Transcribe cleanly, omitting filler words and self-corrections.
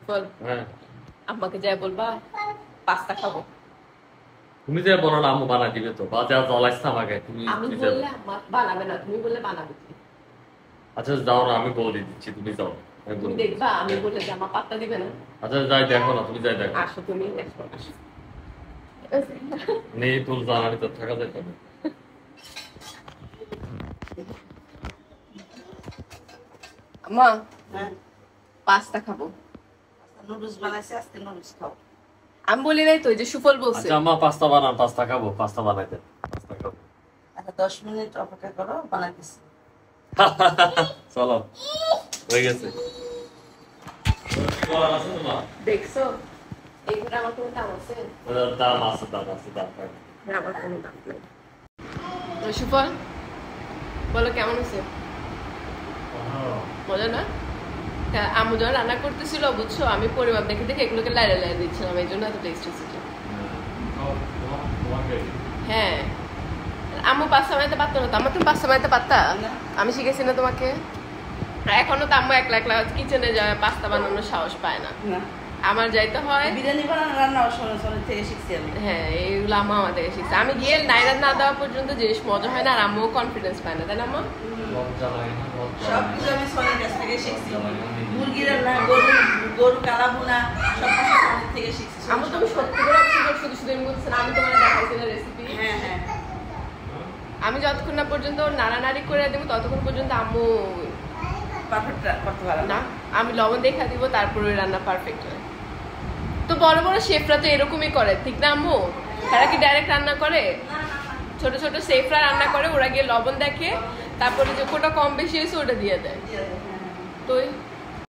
বল। হ্যাঁ আম্মাকে যাই বলবা পাস্তা খাবো। তুমি যে বলো না আম্মু বানাই দিবে তো, বা যা জ্বলাইছে আমাকে তুমি। আমি বললে আম্মা বানাবে না, তুমি বললে বানাবে। আচ্ছা যাও না, আমি বলে দিচ্ছি, তুমি যাও। তুমি দেখবা আমি বললে যে আমার পাত্তা দিবে না। আচ্ছা যাই দেখো না, তুমি যাই দেখো। আসো তুমি দেখো। নেই তোর জানানি তো থাকা যায় তবে। আম্মা হ্যাঁ পাস্তা খাবো। নুডলস বানাইছে, আজকে নুডলস খাও। আমি বলি নাই তো, যে সুফল বলছে। আচ্ছা আম্মা পাস্তা বানান, পাস্তা খাবো, পাস্তা বানাইতে পাস্তা খাবো। আচ্ছা 10 মিনিট অপেক্ষা করো, বানাই দিচ্ছি। চলো হয়ে গেছে। দেখছো এইগুলো আমার কোনো দাম আছে? দাম আছে, দাম আছে, দাম থাকে। আমার কোনো দাম নেই। সুফল বলো কেমন আছে? মজা না? আম্মু যখন রান্না করতেছিল বুঝছো, আমি পরিমাপ দেখে দেখে এগুলোকে লাইড়ে লাইড়ে দিচ্ছিলাম, এই জন্য এত টেস্ট হচ্ছে। হ্যাঁ আম্মু পাস্তা বানাইতে পারতো না তো? আমার তুমি পাস্তা বানাইতে পারতা? আমি শিখেছি না তোমাকে। এখনো তো আম্মু একলা একলা কিচেনে যায়, পাস্তা বানানোর সাহস পায় না। আমার যাইতে হয়। বিরিয়ানি বানানো রান্না শোনো থেকে শিখছি আমি। হ্যাঁ এইগুলো আম্মু আমার থেকে শিখছে। আমি গিয়ে নাইরাত না দেওয়া পর্যন্ত জিনিস মজা হয় না, আর আম্মুও কনফিডেন্স পায় না, তাই না আম্মু? সবকিছু আমি সোনার কাছ থেকে শিখছি। মুরগির রান্না, গরু কালা ভুনা সবকিছু সোনার থেকে শিখছি। আম্মু তুমি সত্যি করে শুধু শুধু আমি বলছি না, আমি তোমার দেখাইছি না রেসিপি। হ্যাঁ হ্যাঁ আমি যতক্ষণ না পর্যন্ত নাড়ানাড়ি করে দেবো ততক্ষণ পর্যন্ত আম্মু পারফেক্ট করতে পারে না। আমি লবণ দেখা দিব, তারপরে রান্না পারফেক্ট হয়। তো বড় বড় শেফরা তো এরকমই করে, ঠিক না আম্মু? তারা কি ডাইরেক্ট রান্না করে? ছোট ছোট শেফরা রান্না করে, ওরা গিয়ে লবণ দেখে, তারপরে যে কোটা কম বেশি হয়েছে ওটা দিয়ে দেয়। তো